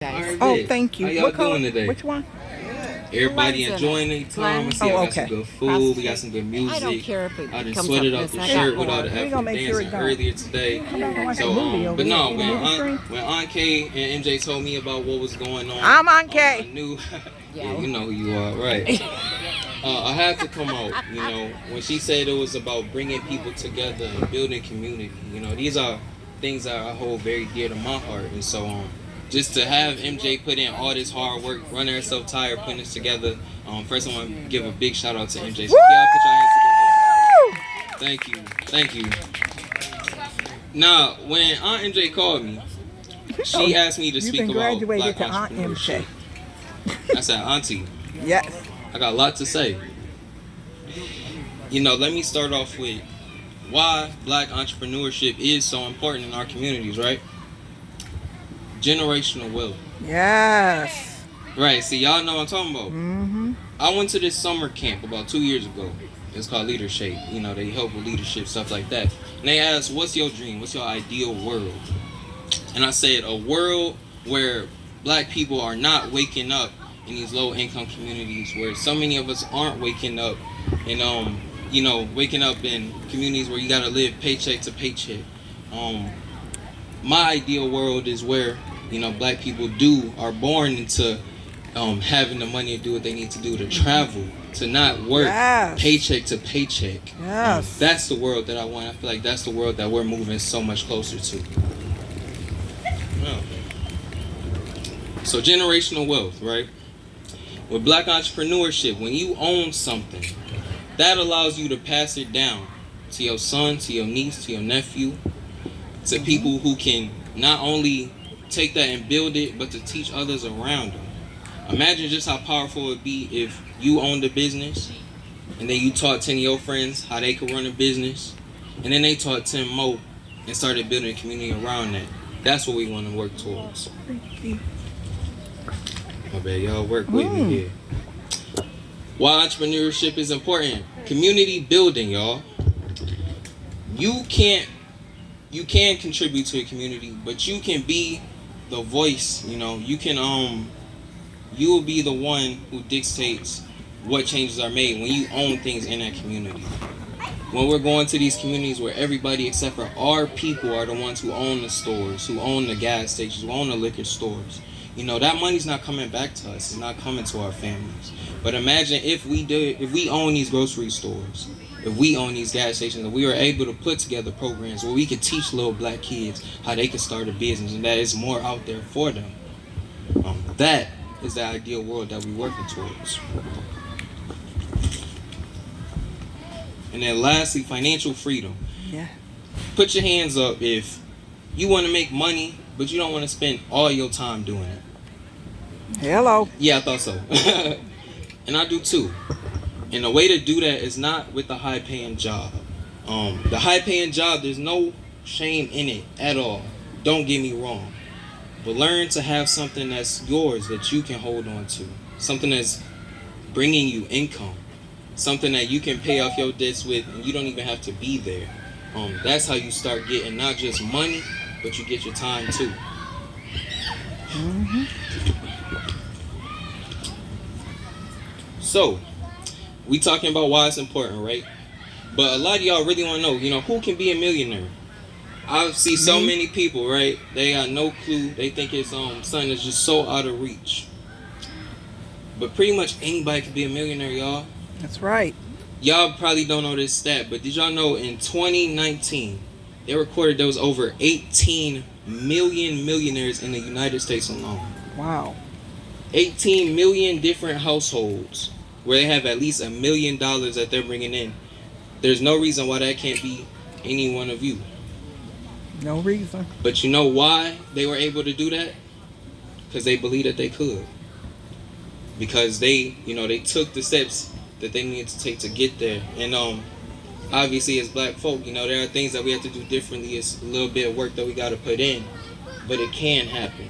Oh, thank you. How y'all What color? doing today? Which one? Everybody enjoying their time. I see Oh, I got okay. some good food. We got some good music. I don't care if it I just comes sweated up out as the a shirt snack with all the bar. We effort gonna make sure dancing it don't. earlier today. Come back and watch So, a movie over but here. no, See the when movie screen? Aunt K and MJ told me about what was going on, I'm on I K. knew. Yeah, you know who you are, right? I had to come out. You know, when she said it was about bringing people together and building community. You know, these are things that I hold very dear to my heart, and so just to have MJ put in all this hard work, running herself tired, putting this together. First, I want to give a big shout out to MJ. So y'all put your hands together. Thank you. Now, when Aunt MJ called me, she asked me to speak about Black You been graduated to Aunt entrepreneurship. MJ. I said, Auntie, Yes. I got a lot to say. You know, let me start off with why Black entrepreneurship is so important in our communities, right? Generational wealth. Yes. Right, see, y'all know what I'm talking about. Mm-hmm. I went to this summer camp about 2 years ago. It's called Leadership. You know, they help with leadership, stuff like that. And they asked, what's your dream? What's your ideal world? And I said, a world where Black people are not waking up in these low-income communities, where so many of us aren't waking up and, you know, waking up in communities where you gotta live paycheck to paycheck. My ideal world is where, you know, Black people are born into having the money to do what they need to do, to travel, to not work paycheck to paycheck. Yes. That's the world that I want. I feel like that's the world that we're moving so much closer to. So generational wealth, right? With Black entrepreneurship, when you own something, that allows you to pass it down to your son, to your niece, to your nephew, to people who can not only take that and build it, but to teach others around them. Imagine just how powerful it would be if you owned a business and then you taught 10 of your friends how they could run a business, and then they taught 10 more and started building a community around that. That's what we want to work towards. My bad, y'all work with me here. Why entrepreneurship is important? Community building, y'all. You can contribute to a community, but you can be the voice. You know, you will be the one who dictates what changes are made when you own things in that community. When we're going to these communities where everybody except for our people are the ones who own the stores, who own the gas stations, who own the liquor stores, you know, that money's not coming back to us. It's not coming to our families. But imagine if we own these grocery stores, if we own these gas stations, and we were able to put together programs where we could teach little Black kids how they could start a business, and that is more out there for them. That is the ideal world that we're working towards. And then lastly, financial freedom. Yeah. Put your hands up if you want to make money, but you don't want to spend all your time doing it. Hello. Yeah, I thought so. And I do too. And the way to do that is not with the high-paying job. The high-paying job, there's no shame in it at all. Don't get me wrong. But learn to have something that's yours that you can hold on to. Something that's bringing you income. Something that you can pay off your debts with and you don't even have to be there. That's how you start getting not just money, but you get your time too. Mm-hmm. So, we talking about why it's important, right? But a lot of y'all really want to know, you know, who can be a millionaire? I see so many people, right? They got no clue. They think it's something that's just so out of reach. But pretty much anybody can be a millionaire, y'all. That's right. Y'all probably don't know this stat, but did y'all know in 2019, they recorded there was over 18 million millionaires in the United States alone. Wow. 18 million different households where they have at least $1 million that they're bringing in. There's no reason why that can't be any one of you. No reason. But you know why they were able to do that? Because they believed that they could. Because they took the steps that they needed to take to get there. And obviously as Black folk, you know, there are things that we have to do differently. It's a little bit of work that we got to put in. But it can happen.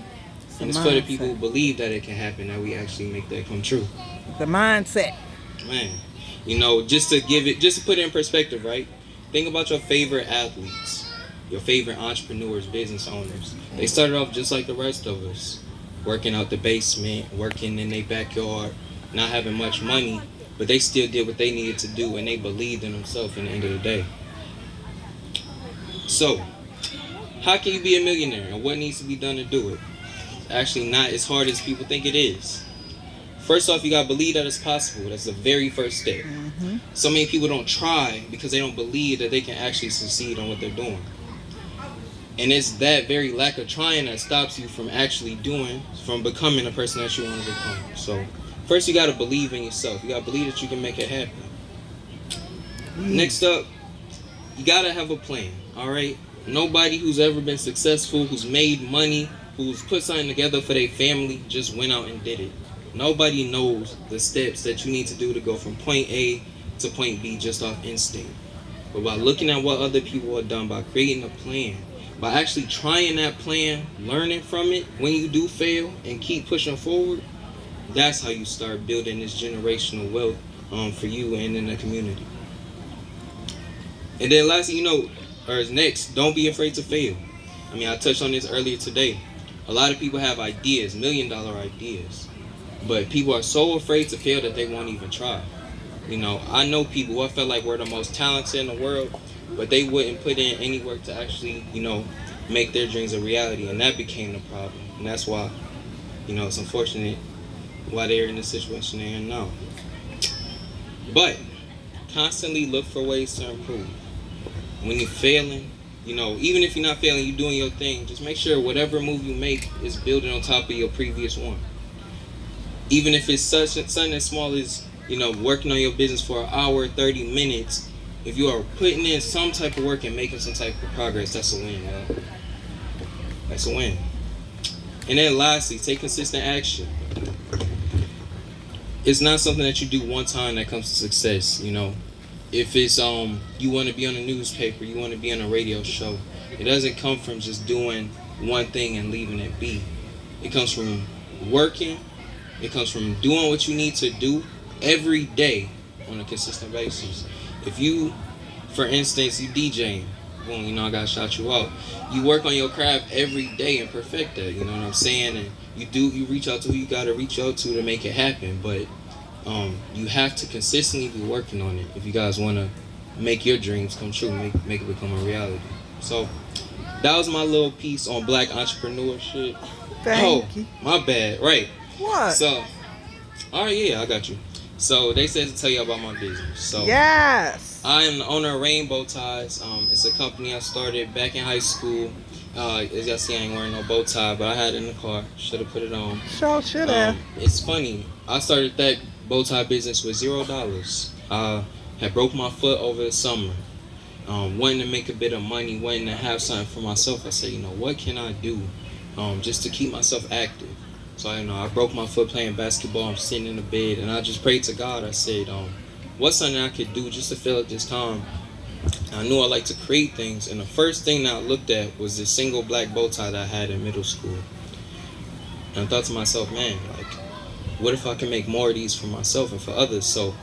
And it's for the people who believe that it can happen that we actually make that come true. The mindset. Man, you know, just to put it in perspective, right? Think about your favorite athletes, your favorite entrepreneurs, business owners. They started off just like the rest of us. working out the basement, working in their backyard, not having much money, but they still did what they needed to do and they believed in themselves in the end of the day. So, how can you be a millionaire and what needs to be done to do it? It's actually not as hard as people think it is. First off, you gotta believe that it's possible. That's the very first step. So many people don't try because they don't believe that they can actually succeed on what they're doing. And it's that very lack of trying that stops you from actually doing, from becoming the person that you want to become. So first you gotta believe in yourself. You gotta believe that you can make it happen. Next up, you gotta have a plan, all right? Nobody who's ever been successful, who's made money, who's put something together for their family, just went out and did it. Nobody knows the steps that you need to do to go from point A to point B just off instinct. But by looking at what other people have done, by creating a plan, by actually trying that plan, learning from it when you do fail, and keep pushing forward, that's how you start building this generational wealth for you and in the community. And then lastly, next, don't be afraid to fail. I mean, I touched on this earlier today. A lot of people have ideas, $1 million ideas. But people are so afraid to fail that they won't even try. I know people who I felt like were the most talented in the world, but they wouldn't put in any work to actually, make their dreams a reality. And that became the problem. And that's why, it's unfortunate why they're in the situation they're in now. But constantly look for ways to improve. When you're failing, even if you're not failing, you're doing your thing. Just make sure whatever move you make is building on top of your previous one. Even if it's something as small as, working on your business for an hour, 30 minutes, if you are putting in some type of work and making some type of progress, that's a win, yo. That's a win. And then lastly, take consistent action. It's not something that you do one time that comes to success, If it's you want to be on a newspaper, you want to be on a radio show, it doesn't come from just doing one thing and leaving it be. It comes from working. It comes from doing what you need to do every day on a consistent basis. If you, for instance, you DJing, boom, I gotta shout you out. You work on your craft every day and perfect that, you know what I'm saying? And you reach out to who you gotta reach out to make it happen. But you have to consistently be working on it if you guys wanna make your dreams come true, make it become a reality. So that was my little piece on Black entrepreneurship. Thank you. My bad, right. What? So, all right, yeah, I got you. So they said to tell you about my business. So Yes. I am the owner of Rainbow Ties. It's a company I started back in high school. As y'all see, I ain't wearing no bow tie, but I had it in the car. Should have put it on. Sure should have. It's funny. I started that bow tie business with $0. I had broke my foot over the summer. Wanting to make a bit of money, wanting to have something for myself. I said, what can I do just to keep myself active? So, I broke my foot playing basketball. I'm sitting in the bed, and I just prayed to God. I said, what's something I could do just to fill up this time? I knew I liked to create things, and the first thing that I looked at was this single black bow tie that I had in middle school. And I thought to myself, man, what if I can make more of these for myself and for others? So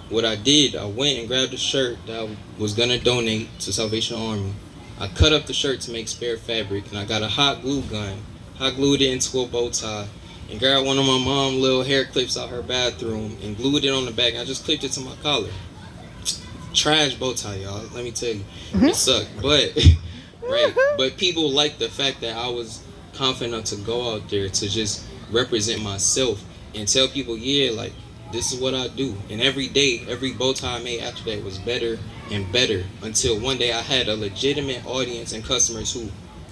what I did, I went and grabbed a shirt that I was going to donate to Salvation Army. I cut up the shirt to make spare fabric, and I got a hot glue gun. Hot glued it into a bow tie, and grabbed one of my mom's little hair clips out her bathroom and glued it on the back. I just clipped it to my collar. Trash bow tie, y'all. Let me tell you, it sucked. But right, but people liked the fact that I was confident enough to go out there to just represent myself and tell people, this is what I do. And every day, every bow tie I made after that was better and better, until one day I had a legitimate audience and customers who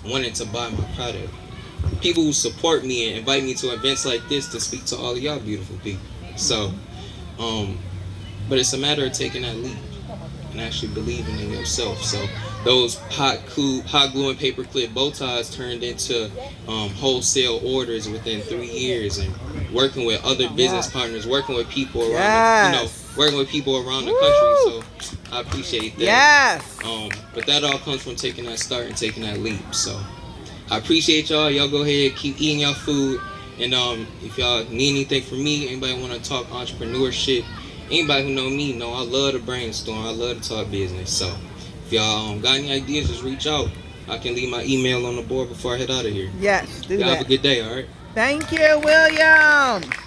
wanted to buy my product. People who support me and invite me to events like this to speak to all of y'all beautiful people. So, but it's a matter of taking that leap and actually believing in yourself. So those hot glue and paper clip bow ties turned into wholesale orders within 3 years, and working with other business partners, working with people around, working with people around the country. So I appreciate that. Yes. But that all comes from taking that start and taking that leap. So I appreciate y'all. Y'all go ahead, keep eating y'all food. And if y'all need anything from me, anybody want to talk entrepreneurship, anybody who know me know I love to brainstorm. I love to talk business. So if y'all got any ideas, just reach out. I can leave my email on the board before I head out of here. Yes, do y'all that. have a good day, all right? Thank you, William.